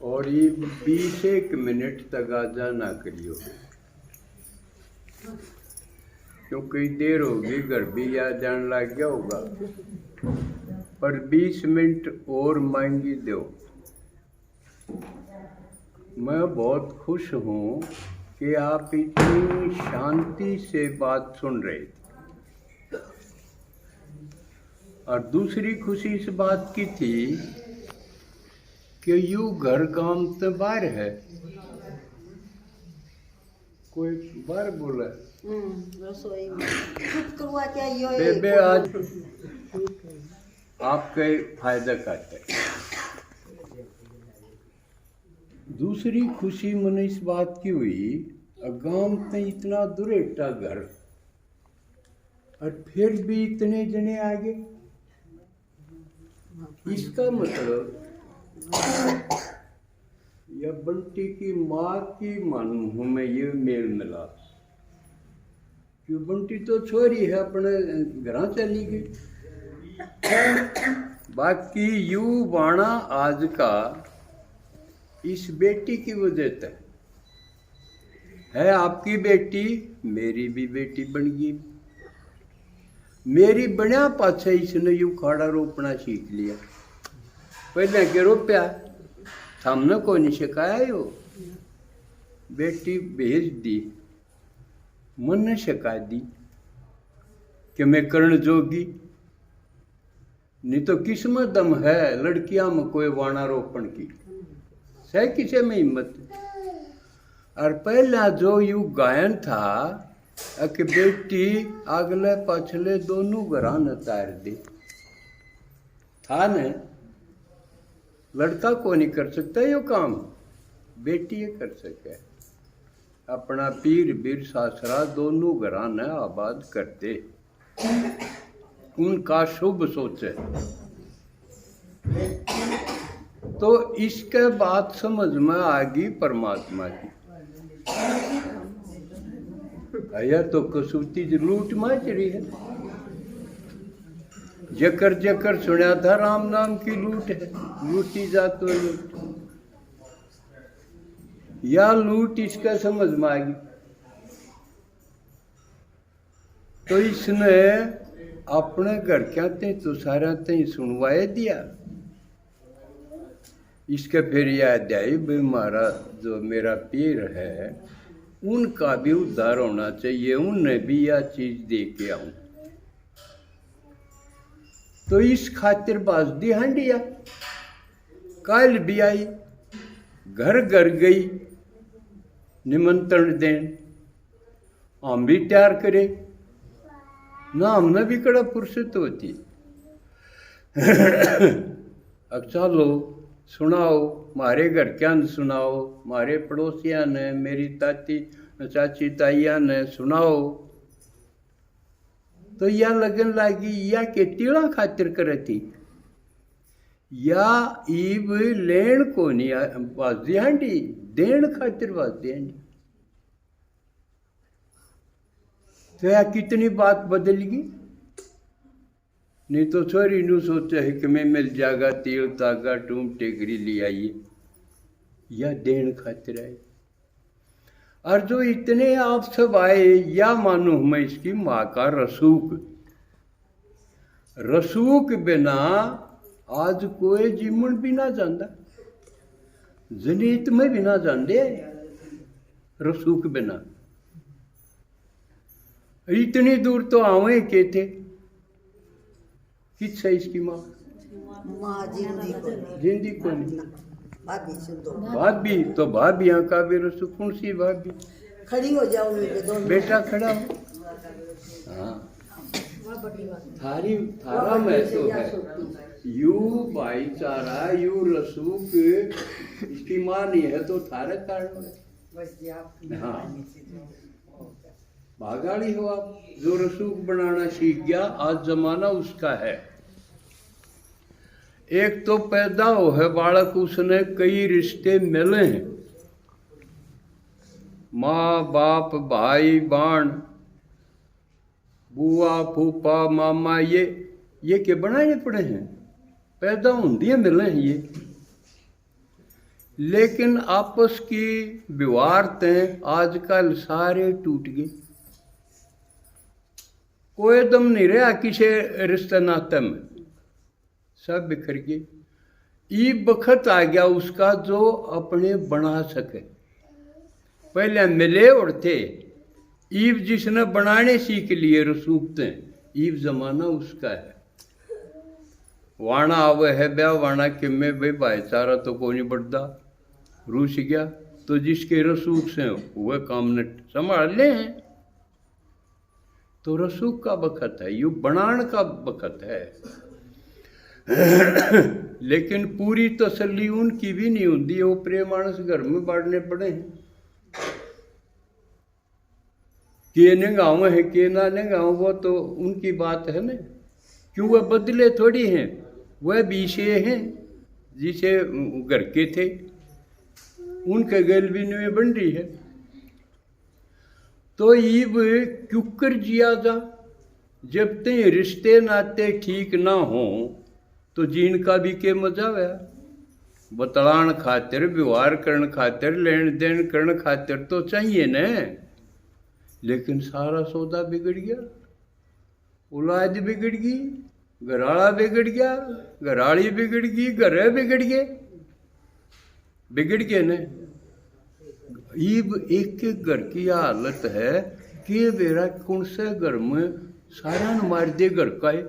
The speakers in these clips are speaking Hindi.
और ये 20 मिनट तक आजा ना करियो, क्योंकि देर होगी, घर भी आ जाने लग गया होगा। पर 20 मिनट और मांगी दो। मैं बहुत खुश हूँ कि आप इतनी शांति से बात सुन रहे थे। और दूसरी खुशी इस बात की थी कि यू घर काम तो बाहर है, कोई बाहर बोला रसोई में करवा क्या बेबे आज आपके फायदा करते। दूसरी खुशी मन इस बात की हुई, गांव में इतना दुरेटा घर और फिर भी इतने जने आ गए। इसका मतलब या बंटी की माँ की मानू हूँ मैं, ये मेल मिला। क्यों बंटी तो छोरी है, अपने घर चली गई। बाकी यू बाणा आज का इस बेटी की वजह से है। आपकी बेटी मेरी भी बेटी बन गई। मेरी बनिया पाछे इसने यू खाड़ा रोपना सीख लिया। पहले के रोप्या हमने को नहीं सिखाया यो, बेटी भेज दी, मन ने सिखा दी कि मैं कर्ण जोगी। नहीं तो किस्मत दम है लड़कियां में कोई वाणा रोपण की, सह किसे में हिम्मत। और पहला जो यू गायन था कि बेटी अगले पछले दोनों घरा न तार दे था न, लड़का को नहीं कर सकता यो काम, बेटी ये कर सके। अपना पीर बीर सासरा दोनों घरा न आबाद करते, उनका शुभ सोचे। तो इसके बाद समझ में आ गई परमात्मा की। या तो कसूती लूट माच रही है। जकर जकर सुना था राम नाम की लूट है, लूटी जा तो लूट, या लूट इसका समझ में आ गई। तो इसने अपने घर क्या थे तो सारा ते सुनवाए दिया। इसके फिर याद आई भाई मारा जो मेरा पीर है उनका भी उद्धार होना चाहिए, उन्हें भी यह चीज दे के आऊं। तो इस खातिर बाजदी हंडिया काल भी आई, घर घर गई निमंत्रण देन। हम भी तैयार करे ना, हमने भी कड़ा फुर्सत होती। अब चलो सुनाओ, मारे घर क्या न सुनाओ, मारे पड़ोसिया ने, मेरी ताती चाची ताइया ने सुनाओ। तो या लगन लागी या के टीला खातिर करे थी, या ईब लेन को नहीं बाजी हांडी, देन खातिर बाजी हांडी। तो या कितनी बात बदल गई। नहीं तो छोरी नू सोचा है कि मैं मिल जाएगा तेल तागा टूम टेकरी ले आइए, या देन खातिर आए। और जो इतने आप सब आए, या मानो मैं इसकी माँ का रसूख। रसूख बिना आज कोई जीवन भी ना जानता, जनीत में भी ना जानते रसूख बिना। इतनी दूर तो आवे के थे, किस है इसकी माँ जिंदी को नहीं। भाभी तो भाभियाँ का भी रसूख, कौन सी भाभी खड़ी हो जाओ दोनों, बेटा खड़ा हो। हाँ थारी थारा में तो है यू भाईचारा, यू रसूख। इसकी माँ नहीं है तो थारे कारण है। हाँ भागाड़ी हो आप, जो रसूख बनाना सीख गया, आज जमाना उसका है। एक तो पैदा हो है बालक, उसने कई रिश्ते मिले हैं, माँ बाप भाई बाण बुआ फूफा मामा, ये के बनाने पड़े हैं। पैदा होंदियां मिलें ये, लेकिन आपस की व्यवहार तय आजकल सारे टूट गए। कोई दम नहीं रहा किसी रिश्ते नाते में, सब बिखर गए। ये बखत आ गया उसका जो अपने बना सके। पहले मिले और थे, ईब जिसने बनाने सीख लिए रसूखते, ईब जमाना उसका है। वाणा आवे है ब्याह वाणा कि में भाई भाईचारा तो कोई नहीं बढ़ता, रूस गया तो जिसके रसूख से वह काम न संभाल ले हैं। तो रसूख का बखत है, यू बनान का बखत है। लेकिन पूरी तसल्ली उनकी भी नहीं होती, वो प्रेम मानस घर में बांटने पड़े हैं। के ने गाँव है के ना ने गाँव, वो तो उनकी बात है ना, क्यों वह बदले थोड़ी हैं, वह विषय हैं जिसे घर के थे उनके गल भी में बन रही है। तो ईब क्यूकर जिया जा, जब तक रिश्ते नाते ठीक ना हो तो जीन का भी के मजा है। बतलान खातिर, व्यवहार करने खातिर, लेन देन करने खातिर तो चाहिए न, लेकिन सारा सौदा बिगड़ गया, औलाद बिगड़ गई, घराड़ा बिगड़ गया, घराड़ी बिगड़ गई, घर बिगड़ गए, बिगड़ गए न। ईब एक एक घर की हालत है कि मेरा कौन से घर में सारा न मार दे घर का है,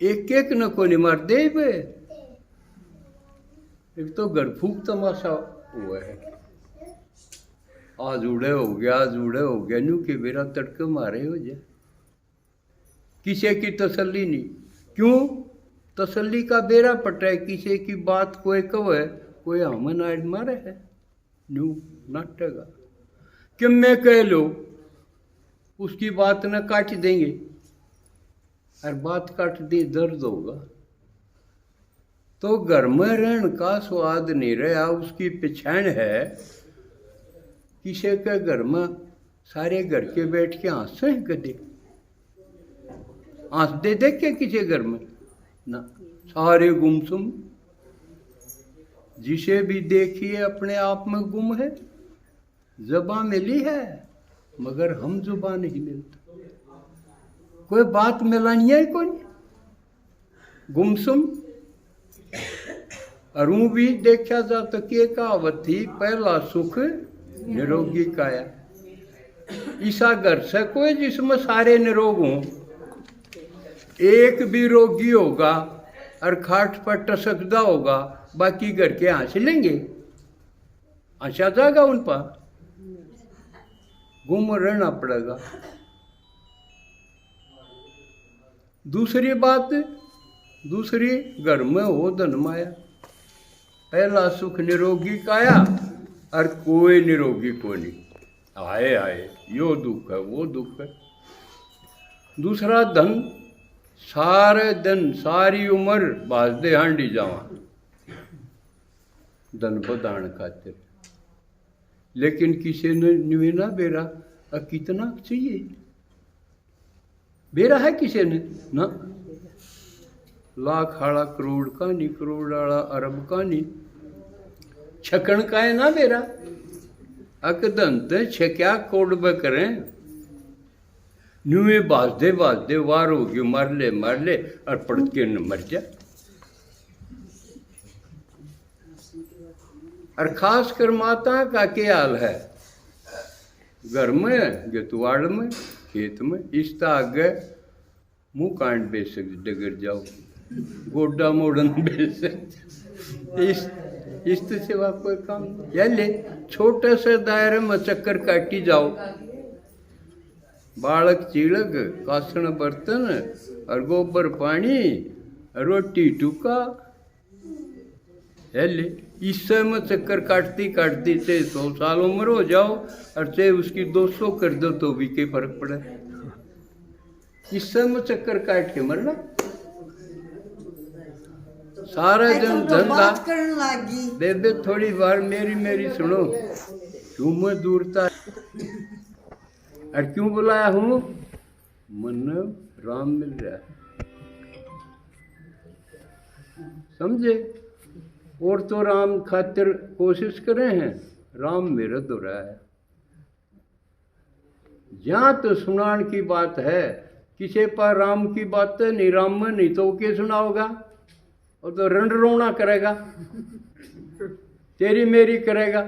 एक एक न को नहीं मार दे बे। एक तो घर फूक तमाशा हुआ है, आज उड़े हो गया, आज उड़े हो गया, न्यू के मेरा तड़के मारे हो जाए, किसी की तसल्ली नहीं। क्यों तसल्ली का बेरा पटा है, किसी की बात कोई कवे कोई हमें नाड़ मारे है, न्यू नाटेगा कि मैं कह लो उसकी बात न काट देंगे, और बात काट दी दर्द होगा। तो घर में रहने का स्वाद नहीं रहा, उसकी पहचान है। किसी के घर में सारे घर के बैठ के हंसते हैं, कदे हंस दे देख के किसी घर में ना, सारे गुमसुम। जिसे भी देखिए अपने आप में गुम है, ज़बान मिली है मगर हम जुबान नहीं मिलता, कोई बात मिलानी है कोई, गुमसुम। अरू भी देखा जा तो के कहावत थी, पहला सुख निरोगी काया। ऐसा घर से कोई जिसमें सारे निरोग हों, एक भी रोगी होगा और खाट पर टसकदा होगा, बाकी घर के हंस लेंगे, हंसा जाएगा उन पर, गुम रहना पड़ेगा। दूसरी बात, दूसरी घर में हो धन माया, पहला सुख निरोगी काया और कोई निरोगी को नहीं, आए आए यो दुख है वो दुख है। दूसरा धन, सारे दिन सारी उम्र बाजदे हांडी जावा धन बदान खातिर, लेकिन किसी ने निवेना बेरा कितना चाहिए, बेरा है किसी ने ना, लाख आड़ा करोड़ का नहीं, करोड़ आड़ा अरब का नहीं, छकन का है ना बेरा। अकदंत छक्या कोड ब करें, न्यूए बाजदे बाजदे वार हो गयो, मार ले और पड़ के न मर जा। और खास कर माता का क्या हाल है, घर में गेतवाड़ में खेत में, इसता आगे मुंह कांड बेच सकते, डगर जाओ गोडा मोड़न बेच सकते, इस सिवा कोई काम नहीं। या ले छोटे से दायरे में चक्कर काटी जाओ, बालक चिड़क, कासन बर्तन और गोबर पानी, रोटी टुका, है ले इससे में चक्कर काटती काटती चाहे 100 साल उम्र हो जाओ और चाहे उसकी 200 कर दो तो भी क्या फर्क पड़े, इससे में चक्कर काट के मरना। सारा दिन धंधा बेबे, थोड़ी बार मेरी सुनो, क्यों मैं दूरता और क्यों बुलाया हूँ, मन राम मिल रहा है, समझे। और तो राम खातिर कोशिश करे हैं, राम मेरद हो रहा है। जहाँ तो सुनान की बात है, किसी पर राम की बात है नहीं, राम में नहीं तो क्या सुनाओगा, और तो रण रोना करेगा, तेरी मेरी करेगा,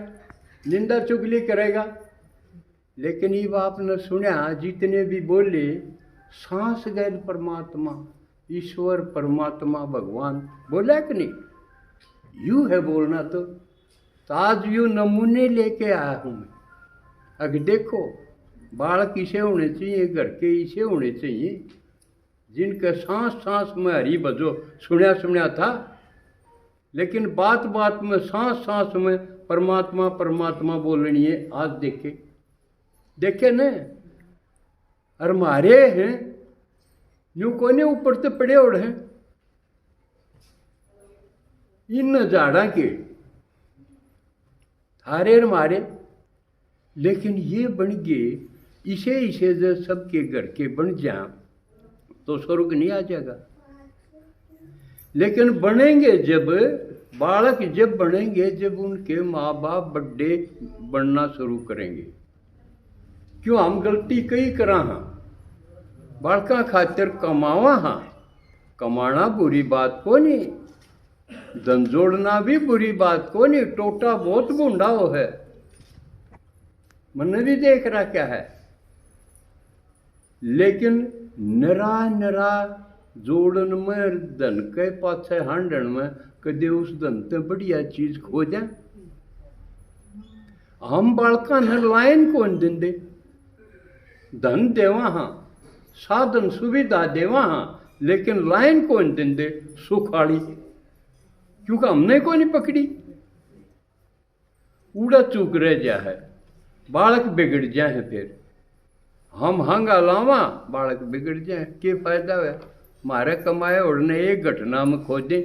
निंदा चुगली करेगा। लेकिन ये बाप ने सुना, जितने भी बोले सांस गैर परमात्मा, ईश्वर परमात्मा भगवान बोला कि नहीं, यू है बोलना। तो आज यू नमूने लेके आया हूँ मैं। अगर देखो बालक इसे होने चाहिए, घर के इसे होने चाहिए, जिनके सांस सांस में हरी बजो सुना सुना था, लेकिन बात बात में सांस सांस में परमात्मा परमात्मा बोलनी है। आज देखे देखे न, और मारे हैं यूं कोने ऊपर से पड़े उड़ हैं इन झाड़ा के थारे मारे। लेकिन ये बन गए, इसे इसे जो सबके घर के बन जा तो स्वर्ग नहीं आ जाएगा। लेकिन बनेंगे जब, बालक जब बनेंगे जब उनके माँ बाप बड़े बनना शुरू करेंगे। क्यों हम गलती कई करा हाँ, बालका खातिर कमावा हाँ, कमाना बुरी बात को नहीं, धन जोड़ना भी बुरी बात को नहीं, टोटा बहुत बूढ़ा हो है, मन भी देख रहा क्या है। लेकिन नरा नरा जोड़न में धन के पाछे हांडन में कदे उस धन ते बढ़िया चीज खोजा। हम बालका ने लाइन कौन देंदे, धन देवा हाँ, साधन सुविधा देवा हाँ, लेकिन लाइन कौन देंदे, सुखाड़ी, क्योंकि हमने को नहीं पकड़ी। उड़ा चूक रह जा है, बालक बिगड़ जाए, फिर हम हंगा लावा बालक बिगड़ जाए, क्या फायदा है। मारे कमाए उड़ने एक घटना में खो दे।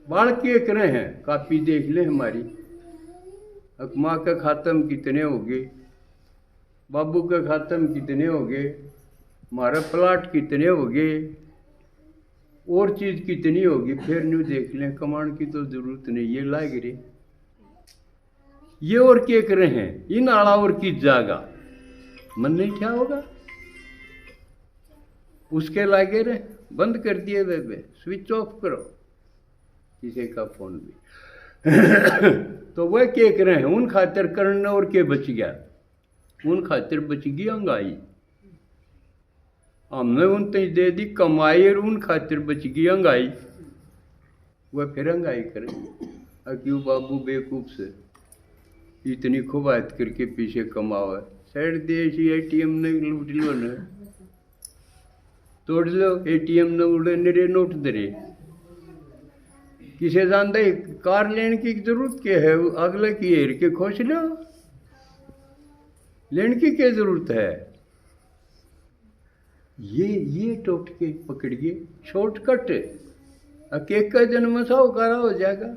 बालक ये करे हैं, कापी देख ले हमारी, माँ के खाते में कितने हो गए, बाबू के खाते में कितने हो गए, हमारा प्लाट कितने हो गए, और चीज कितनी होगी, फिर न्यू देख लें। कमांड की तो जरूरत नहीं, ये लाग रहे ये और क्या कर रहे हैं, इन आड़ा और की जागा मन नहीं क्या होगा, उसके लागे रहे। बंद कर दिए वे स्विच ऑफ करो किसी का फोन भी तो वह क्या कर रहे हैं, उन खातिर करने और के बच गया, उन खातिर बच गई अंगाई। हमने उन तक दे दी कमाई और उन खातिर बच गई अंगाई, वह फिर अंगाई करेंगे। अक्यों बाबू बेवकूफ से इतनी खुबात करके पीछे कमाओ, साइड देश एटीएम ने लूट लो न, तोड़ लो एटीएम ने, उड़े निरे नोट दरे। किसे जानते कार लेने की जरूरत क्या है, अगले की हेर के खोज लो, लेने की क्या जरूरत है। ये टोट के पकड़ गए शॉर्टकट, एक का जन्म साहूकारा हो जाएगा,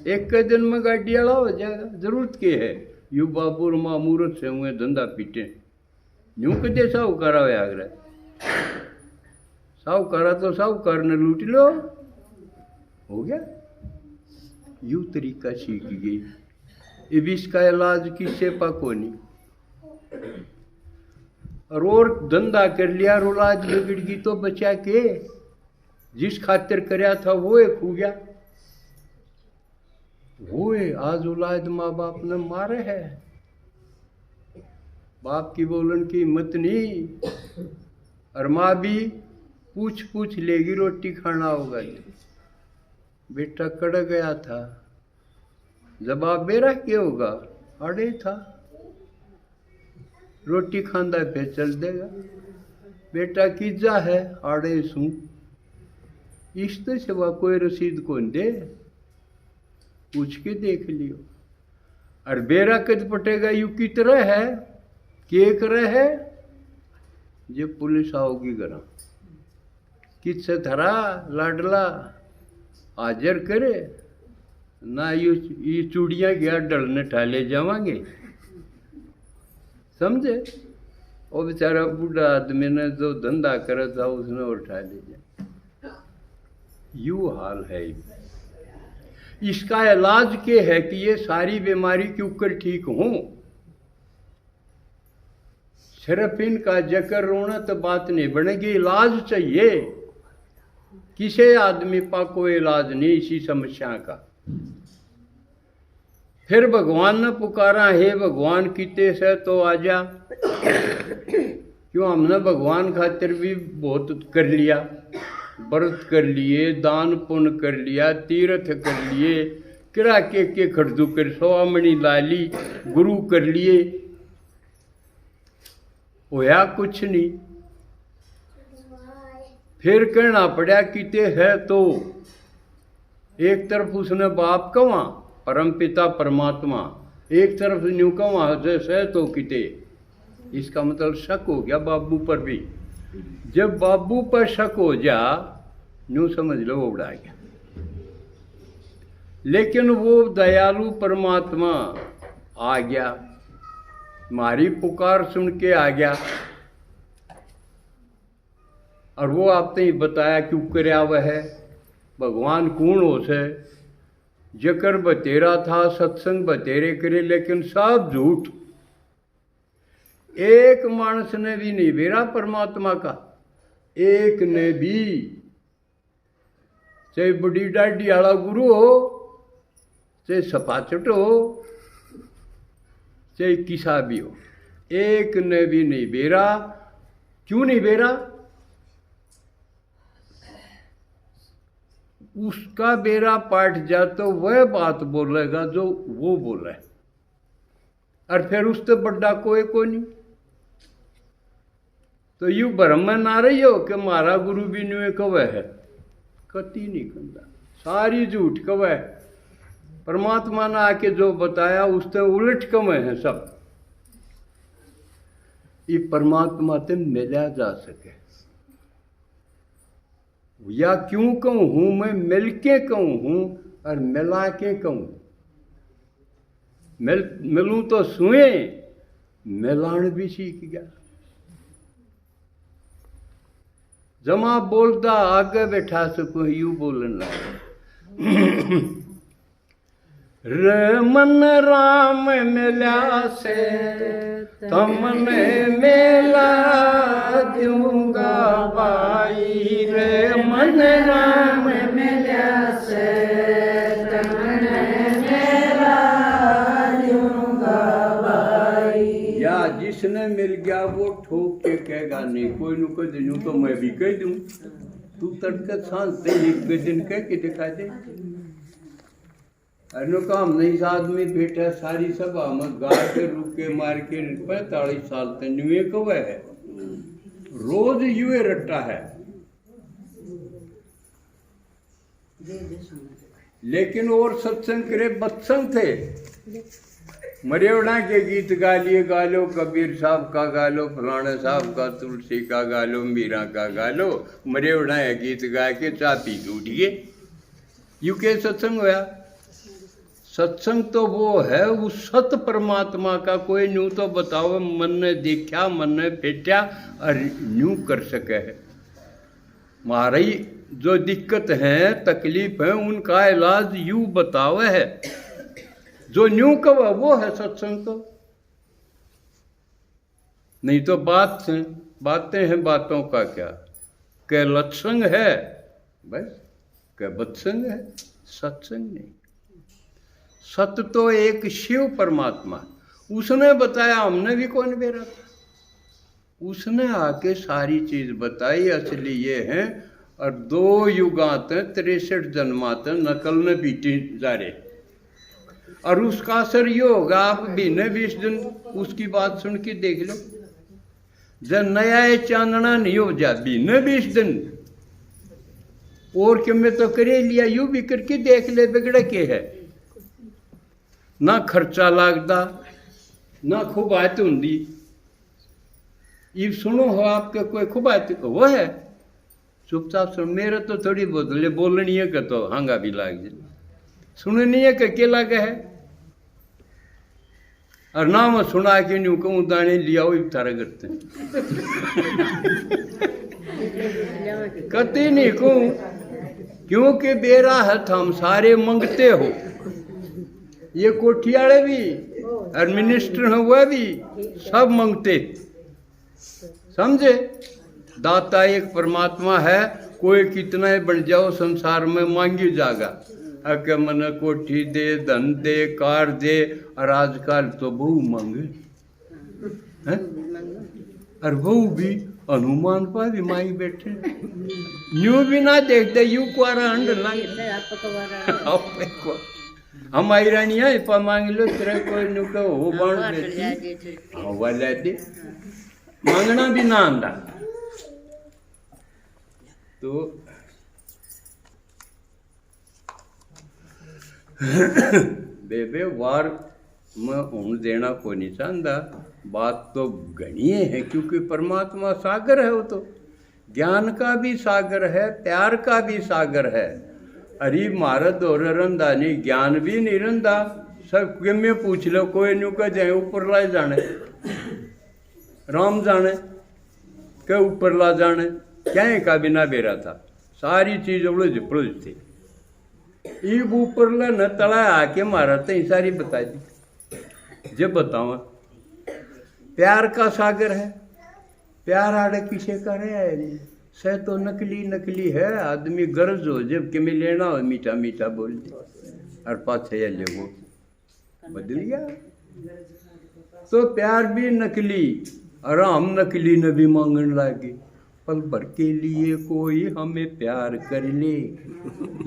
एक का जन्म गाड़ी वाला हो जाएगा, जरूरत क्या है। यू बाबूर मामूरत से हुए धंधा पीटे, यूं कदे साहूकारा हो आगरा, साहूकारा तो साहूकार ने लूट लो, हो गया। यू तरीका सीख गई, अब इसका इलाज किससे पाको नहीं। और धंधा कर लिया, औलाद बिगड़ गई तो बचा के, जिस खातिर करया था वो एक हो गया, वो आज औलाद माँ बाप ने मारे है, बाप की बोलन की हिम्मत नहीं, और माँ भी पूछ पूछ लेगी रोटी खाना होगा। बेटा कड़ गया था, जवाब मेरा क्या होगा, अड़े था, रोटी खांदा पे चल देगा। बेटा किजा है, आड़े सू, इससे सिवा कोई रसीद कौन दे, पूछ के देख लियो। और बेरा कद पटेगा यू की तरह है, के करे है, जे पुलिस आओगी घर किससे धरा लाडला हाजिर करे ना, ये चूड़ियाँ गया डलने ठाले जावांगे, समझे। वो बेचारा बूढ़ा आदमी ने जो धंधा करा था उसने और उठा ले जाए। यू हाल है। इसका इलाज के है कि ये सारी बीमारी के ऊपर ठीक हों। सिर्फ इनका जकर रोना तो बात नहीं बनेगी, इलाज चाहिए। किसी आदमी पा कोई इलाज नहीं इसी समस्या का। फिर भगवान ने पुकारा, हे भगवान किते से तो आजा। क्यों, हमने भगवान खातिर भी बहुत कर लिया, व्रत कर लिए, दान पुण्य कर लिया, तीर्थ कर लिए, किरा के खड़दू कर सोमणी लाली, गुरु कर लिए, होया कुछ नहीं। फिर कहना पड़ा किते है तो। एक तरफ उसने बाप कवा परम पिता परमात्मा, एक तरफ न्यू कवा जैसे तो किते। इसका मतलब शक हो गया बाबू पर भी। जब बाबू पर शक हो जा न्यू समझ लो वो उड़ा गया। लेकिन वो दयालु परमात्मा आ गया, मारी पुकार सुन के आ गया। और वो आपने ही बताया क्यों करया वह है। भगवान कौन हो से, जकर बतेरा था सत्संग बतेरे करे, लेकिन सब झूठ। एक मानस ने भी नहीं बेरा परमात्मा का, एक ने भी। चाहे बड़ी डाडी आला गुरु हो, चाहे सपाचट हो, चाहे किसा भी हो, एक ने भी नहीं बेरा। क्यों नहीं बेरा? उसका बेरा पाट जा तो वह बात बोलेगा जो वो बोला है, और फिर उससे बड़ा कोई नहीं। तो यू भ्रम में ना रही हो कि मारा गुरु भी न्यू कवे है, कति नहीं कहता, सारी झूठ कवे है। परमात्मा ने आके जो बताया उससे उलट कवे है सब। ये परमात्मा से मिला जा सके। या क्यों कहूँ हूं मैं, मिल के कहूँ हूं और मिला के कहूँ। मिलूं तो सुए, मिलान भी सीख गया। जमा बोलता आगे बैठा सको यू बोलना। रे मन राम मिला से तमने मेला दूंगा भाई। रे मन राम मिला से तमने मेला दूंगा भाई। या जिसने मिल गया वो ठोक के कहेगा नहीं, कोई नु कह दूं तो मैं भी कह दूं। तू तड़के सांस दे एक दिन कह के दिखा दे। अरे काम नहीं आदमी बैठा सारी सभा में गा के रुके मार के 45 साल तक न्यूए कवे है, रोज यूए रट्टा है। लेकिन और सत्संग करे बत्संग थे। मरेवड़ा के गीत गा लिए, गा लो कबीर साहब का गा लो, फलाने साहब का, तुलसी का गा लो, मीरा का गा लो। मरेवड़ा है गीत गा के चा पी के उठ गए। यू के सत्संग होया? सत्संग तो वो है उस सत परमात्मा का। कोई न्यू तो बताओ मन ने देखा, मन ने फेटा और न्यू कर सके है। हमारी जो दिक्कत है तकलीफ है उनका इलाज यू बतावे है। जो न्यू कवा वो है सत्संग। तो नहीं तो बातें हैं, बातों का क्या के लत्संग है बस, के बत्संग है, सत्संग नहीं। सत्य तो एक शिव परमात्मा, उसने बताया, हमने भी कौन बेरा था। उसने आके सारी चीज बताई। असली ये है और 2 युगात 63 जन्मात नकल ने बीती जा रहे। और उसका असर ये होगा, आप महीने 20 दिन उसकी बात सुन के देख लो। जब नया चांदना नहीं हो जा महीने 20 दिन और कि मैं तो करे लिया, यू भी करके देख ले, बिगड़े के है। ना खर्चा लगता, ना खुबायत होंगी। ये सुनो हो आपके कोई खुबायत वो है, चुपचाप सुन। मेरे तो थोड़ी बोतले बोलनी है कि तो हंगा भी लाग जाए, सुननी है कि के लागे है। और ना मैं सुना के न्यू कहूँ दाने लिया वो इफ्तार करते हैं। कति नहीं कहूँ क्योंकि बेरा है हम सारे मंगते हो, ये कोठी वाले भी और मिनिस्टर हैं वह भी सब मंगते, समझे। दाता एक परमात्मा है, कोई कितना ही बढ़ जाओ संसार में मांगी जागा, अके मन कोठी दे, धन दे, कार दे, और आजकल तो बहु मांगे हैं, और बहु भी हनुमान पर भी मांगी बैठे, यूं भी ना देखते यू कुआरा हंड लांगे हमारी रानिया इपा मांग लो तेरे कोई नुका हो बाण देती हवा लेती, मांगना भी ना आंदा। तो बेबे वार में हूं देना को नहीं चाहता, बात तो घनी है क्योंकि परमात्मा सागर है, वो तो ज्ञान का भी सागर है, प्यार का भी सागर है। अरे महारत और रंदा नहीं, ज्ञान भी नहीं रंदा, सब में पूछ लो, कोई न्यू का जाए ऊपर ला जाने, राम जाने के ऊपर ला जाने, क्या का बिना बेरा था, सारी चीज उलझ पुलझ थी। ईब ऊपर ला न तला आके मारा तो सारी बता दी। जब बताओ प्यार का सागर है, प्यार आड़े पीछे का है नहीं, सह तो नकली नकली है, आदमी गर्ज हो जब कि मैं लेना हो मीठा मीठा बोल दे और पाछे ले वो बदल गया। तो प्यार भी नकली और हम नकली न भी मांगने लगे, पल भर के लिए कोई हमें प्यार कर ले,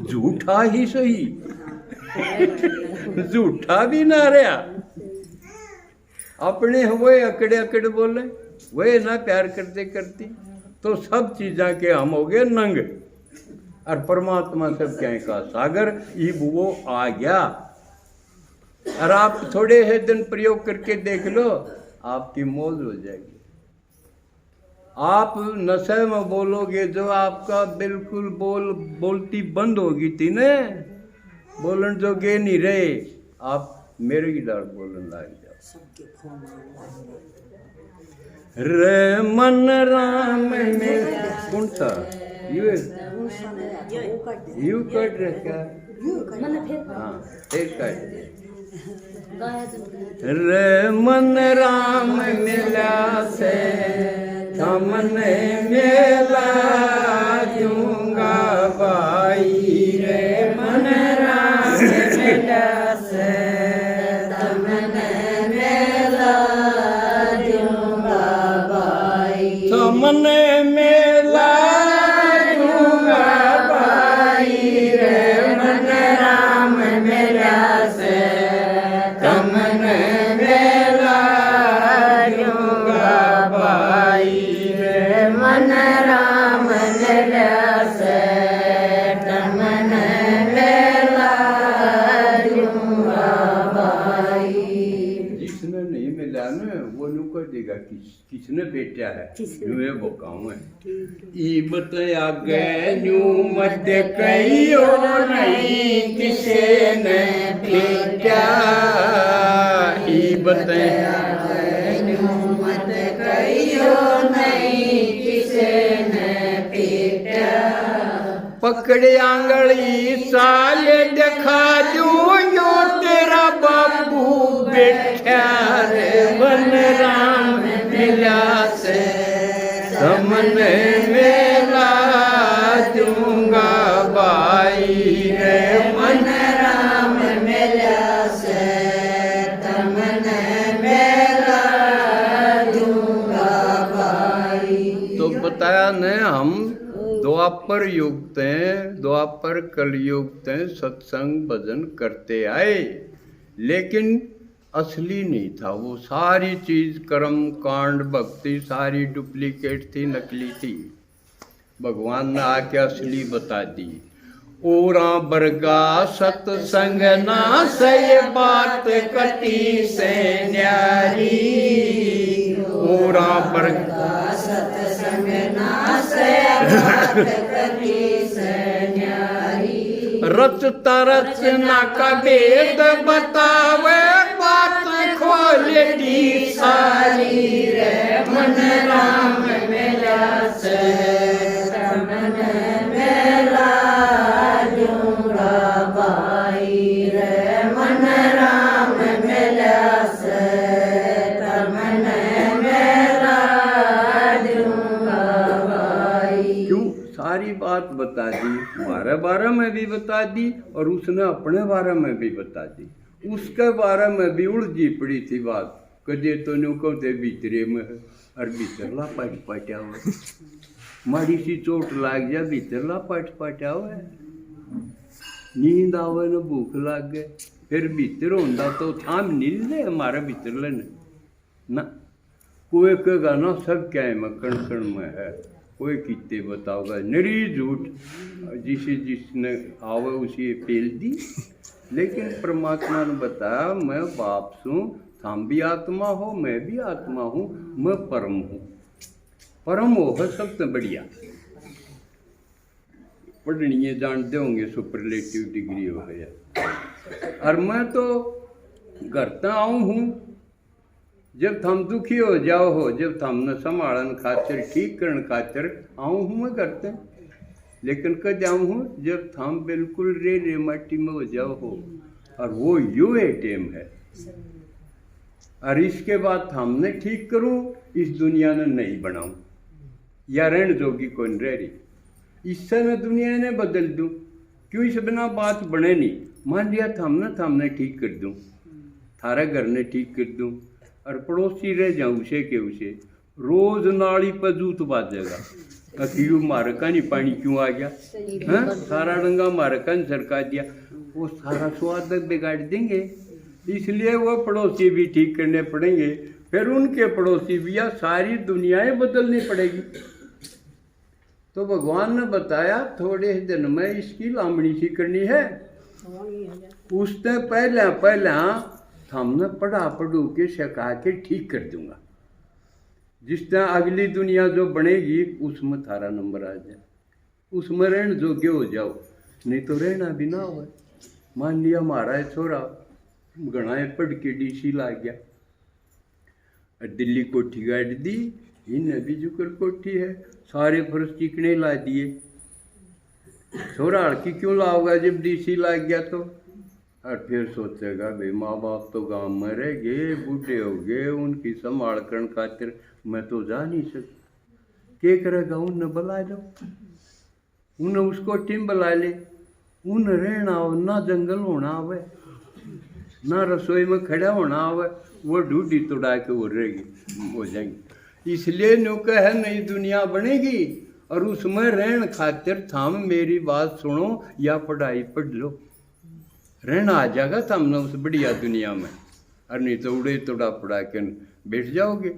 झूठा ही सही झूठा भी ना रहा, अपने हुए अकड़े अकड़ बोले वे ना प्यार करते करती, तो सब चीज़ा के हम हो गए नंग, और परमात्मा सब क्या का सागर, ये वो आ गया। और आप थोड़े है दिन प्रयोग करके देख लो, आपकी मौज हो जाएगी। आप नशे में बोलोगे जो आपका बिल्कुल बोलती बंद होगी थी ने, बोलन जोगे नहीं रहे, आप मेरे की दाड़ बोलन लग जाओ। रे मन राम में कौन सा यू कट रखा, हाँ एक कट रे मन राम मिला से हमने मेला दूंगा बाई, रे मन राम मिला से हमने मेला दूंगा बाई, हमने मेला दूंगा बाई, रे मन राम मिला से हमने मेला दूंगा बाई, रे मन राम मिला से हमने मेला दूंगा बाई। जिसने नहीं मिला ना वो नु कर देगा किसने बेटा है, नुए बोकाऊं है ईबत आगे न्यू मत कहियो नहीं किसे ने बेटा, ईबत आगे न्यू मत कहियो नहीं किसे ने बेटा, पकड़े आंगली साल दिखा दूं जो तेरा बाबू बैठा, रे मन राम मिला से हमने मेला दूंगा बाई, रे मन राम मिला से हमने मेला दूंगा बाई। तो बताया ने हम द्वापर युग हैं, द्वापर कलयुग हैं, सत्संग भजन करते आए, लेकिन असली नहीं था वो, सारी चीज कर्म कांड भक्ति सारी डुप्लीकेट थी, नकली थी। भगवान ने आके असली बता दी। ओरा बरगा सत्संग ना सही बात कती से न्यारी, ओरा बरगा सत्संग ना सही बात कती से न्यारी, रचता रचना का भेद बतावे बात खोल दी सारी, रे मन राम मिला से हमने मिला सारी बात बता दी, हमारे बारे में भी बता दी और उसने अपने बारे में भी बता दी। उसके बारे में भी उलझी पड़ी थी बात, कदे तो न्यू कहते भीतरे में है और भीतर ला पाटा हुआ, माड़ी सी चोट लाग जा भीतर ला पाटा हुआ, नींद आवे न भूख लाग गए, फिर भीतर होंदा तो थाम नहीं ले हमारे भीतर लेने ना। कोई कहेगा ना सब क्या है, कण कण में है, कोई कितने बताओगा निरी झूठ, जिसने आवे उसी पेल दी। लेकिन परमात्मा ने बताया मैं बाप सू, थाम भी आत्मा हो, मैं भी आत्मा हूँ, मैं परम हूँ। परम हो है सबसे बढ़िया। पढ़नी है जानते होंगे, सुपरलेटिव डिग्री हो गया। और मैं तो घर तक आऊँ हूँ जब थम दुखी हो जाओ हो, जब थम न संभालन खातिर ठीक करन खातिर आऊँ हूँ मैं करते। लेकिन कद आऊँ हूँ जब थम बिल्कुल रे माटी में हो जाओ हो, और वो यू ए टेम है। और इसके बाद हमने ठीक करूँ, इस दुनिया ने नहीं बनाऊँ या रहन जोगी कौन रह रही, इससे न दुनिया ने बदल दूँ, क्यों इस बिना बात बने नहीं। मान लिया थामने ठीक कर दूँ, थारा घर ने ठीक कर दूँ, और पड़ोसी रह जाऊँ उसे के उसे रोज नाली पर जूत बाजेगा, क्यों मारका नहीं पानी क्यों आ गया, हाँ सारा डंगा मारका ने सरका दिया, वो सारा स्वाद बिगाड़ देंगे। इसलिए वो पड़ोसी भी ठीक करने पड़ेंगे, फिर उनके पड़ोसी भी, या सारी दुनियाएं बदलनी पड़ेगी। तो भगवान ने बताया थोड़े दिन में इसकी लामड़ी सी करनी है। उसने पहले हमने पढ़ू के सिखा के ठीक कर दूंगा, जिस तरह अगली दुनिया जो बनेगी उसमें थारा नंबर आ जाए, उसमें रहन जोग्य हो जाओ, नहीं तो रहना भी ना हो। मान लिया हमारा छोरा गणाए पढ़ के डीसी ला गया, दिल्ली कोठी गाड़ दी, इन्हें भी जुकर कोठी है, सारे फर्श चिकने ला दिए। छोरा हड़की क्यों लाओगा जब डीसी ला गया तो, और फिर सोचेगा भाई माँ बाप तो गांव में रह गए, बूढ़े हो गए, उनकी संभाल करने खातिर मैं तो जा नहीं सकता। क्या करेगा, उन्हें बुला लो, उन्हें उसको टीम बुला ले, उन्हें रहना हो, ना जंगल होना आवे, ना रसोई में खड़ा होना आवे, वो ढूंढी तोड़ा के वो रहेगी हो जाएंगी। इसलिए नुका है नई दुनिया बनेगी, और उसमें रहन खातिर थाम मेरी बात सुनो या पढ़ाई पढ़ लो, रहना आ जाएगा सामने उस बढ़िया दुनिया में, और नहीं तो उड़े तोड़ा पड़ा के बैठ जाओगे।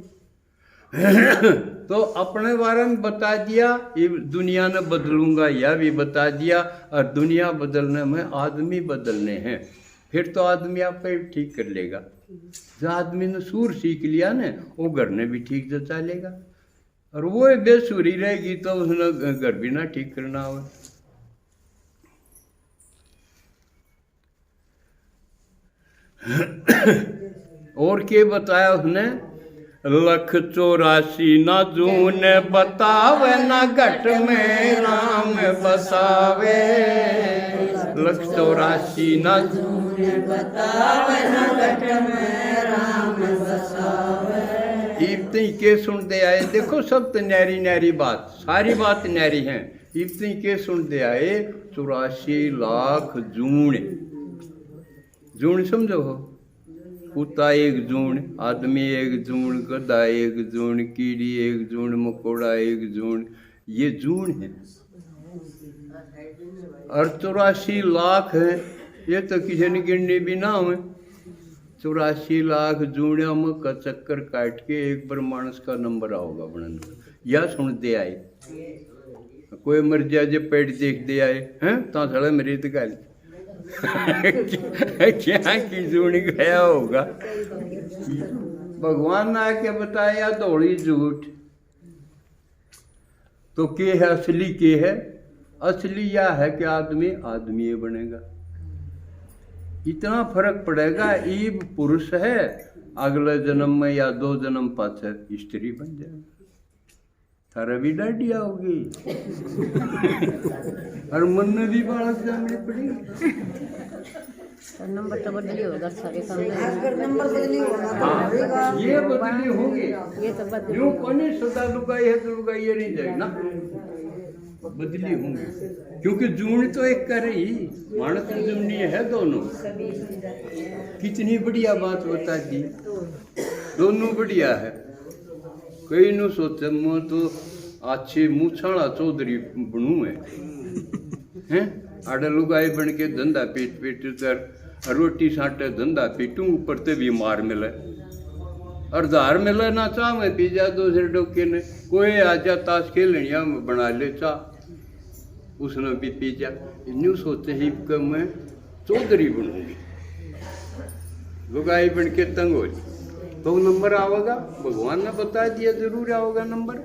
तो अपने बारे में बता दिया, ये दुनिया ने बदलूंगा यह भी बता दिया, और दुनिया बदलने में आदमी बदलने हैं, फिर तो आदमी आप ठीक कर लेगा। जो आदमी ने सूर सीख लिया ना, वो घर ने भी ठीक जचा लेगा, और वो बेसुरी रहेगी तो उसने घर भी ना ठीक करना हो। और क्या बताया उसने, 184 ना जून बतावे, ना घट में राम बसावे। 184 ना जून बतावे, ना घट में राम बसावे। इतनी के सुनते आए, देखो सब तो न्यारी न्यारी बात, सारी बात न्यारी है। इतनी के सुनते आए, 84 लाख जून, जून समझो हो, कुत्ता एक जून, आदमी एक जून, गधा एक जून, कीड़ी एक जून, मकोड़ा एक जून, ये जून है। और 84 लाख है, ये तो किसी ने गिनने भी ना हुए। 84 लाख जूनिया में का चक्कर काट के एक बार मानस का नंबर आओगा बनन, या सुनते आए। कोई मर जाए जब पेट देख दे आए हैं तो साला मेरी तो गाली क्या की जूनी गया होगा। भगवान ने आके बताया दौड़ी झूठ, तो के है असली, के है असली यह है कि आदमी आदमी बनेगा, इतना फर्क पड़ेगा। ईब पुरुष है, अगले जन्म में या 2 जन्म पाछे स्त्री बन जाएगा, थारा भी डाडिया होगी और मन में भी बालक जामने पड़ेगी। नंबर तो बदली होगा, सारे काम नंबर बदली होगा। हाँ, ये बदली होगी, ये तो बदली यूं कोनी सदा लुगाई है तो लुगाई ये नहीं जाए ना। बदली होंगी, क्योंकि जून तो एक कर ही मानस जूनी है दोनों। कितनी बढ़िया बात बता दी, दोनों बढ़िया है। कई नु सोचे मैं तो अच्छे मूछाड़ा चौधरी बनू है आड़े लुगाई बन के धंधा पीट पीट कर रोटी साटे धंधा पीटू, ऊपर ते भी मार मिले और धार मिले ना चाह में पी जा दूसरे डोके ने, कोई आजा ताश खेलनिया में बना ले चाह उसने भी पी जा। न्यू सोचे ही कि मैं चौधरी बनूंगी, लुगाई बन के तंग हो जी तो नंबर आवेगा, भगवान ने बता दिया जरूर आवेगा नंबर।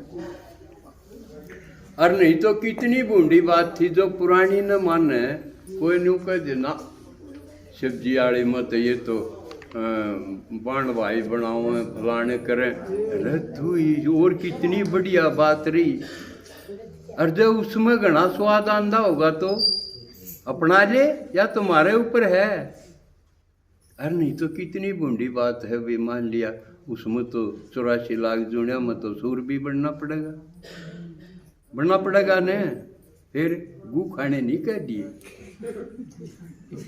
और नहीं तो कितनी बूढ़ी बात थी जो पुरानी न माने, कोई न्यू कह देना शिवजी आड़े मत ये तो बाण भाई बनाओ फलाने करें, अरे तू और कितनी बढ़िया बात रही। और जब उसमें घना स्वाद आंदा होगा तो अपना ले या तुम्हारे ऊपर है। अरे नहीं तो कितनी बूढ़ी बात है भी, मान लिया उसमें तो 84 लाख जुड़िया में तो सूर भी बनना पड़ेगा ने, फिर गू खाने नहीं कह दिए।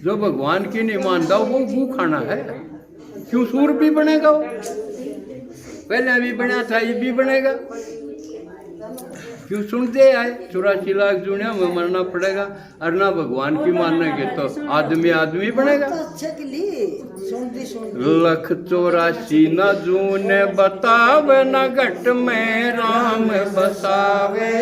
जो भगवान की नहीं मानता वो गू खाना है, क्यों सूर भी बनेगा वो, पहले भी बना था ये भी बनेगा, क्यों सुनते आए 84 लाख जुड़िया में मरना पड़ेगा। और ना भगवान की मानेंगे तो आदमी बनेगा। लख 84 न जूने बतावे न घट में राम बसावे,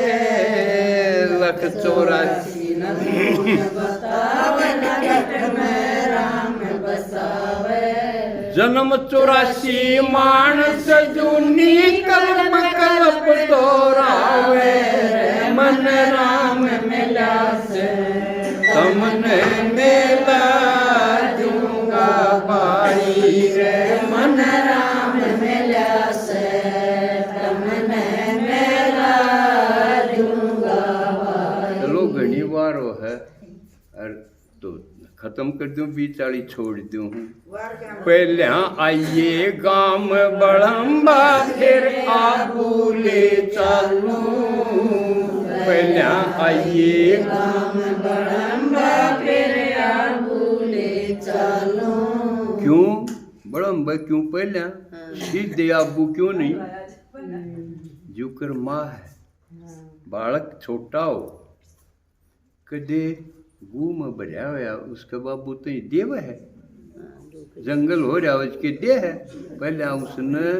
लख 84 न जूने बतावे न घट में राम बसावे। जन्म 84 मानस जूनी कल्प कल्प दोहरावे, मन राम मिला से तमने मेला दूंगा भाई रे, मन राम मिला से तमने मेला दूंगा भाई। चलो घनी बार हो है और तो खत्म कर दूं, 20-40 छोड़ दूं। पहले आइए गांव बड़म्बा फिर आबू ले चालू, पहले आइए गांव बड़म्बा फिर आबू ले चालू। क्यों बड़म्बा क्यों पहले, सीधे आबू क्यों नहीं? जुकर माँ है, बालक छोटा हो कदे गू में भरिया हुआ, उसके बाबू तो देव है, जंगल हो रहा उसके दे है। पहले उसने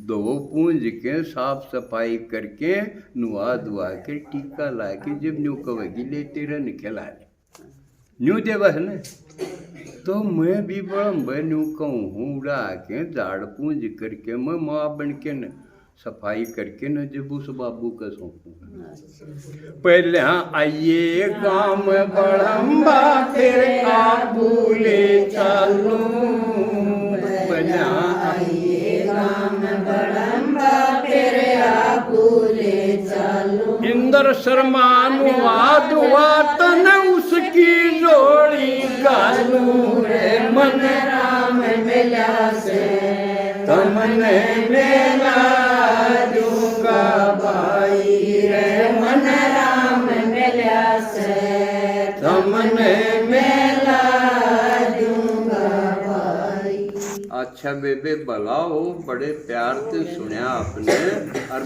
दो पूंज के साफ सफाई करके नुआ धुआ के टीका ला के जब न्यू कवेगी ले तेरा निकला न्यू देव है न, तो मैं भी बड़ा न्यू कहूँ उड़ा के झाड़ पूंज करके मैं माँ बन के न सफाई करके न जब उस बाबू का सौंपूंगा। पहले आइए गांव बड़म्बा फिर आबू ले चालू, पहले आइए गांव बड़म्बा फिर आबू ले चालू। इंद्र शर्मानु आदुआ तन उसकी जोड़ी गालू रे, मन राम मिला से तमने मेला दूंगा भाई रे, मन राम मिला से तमने मेला दूंगा भाई। अच्छा बेबे भला हो, बड़े प्यार से सुना आपने। और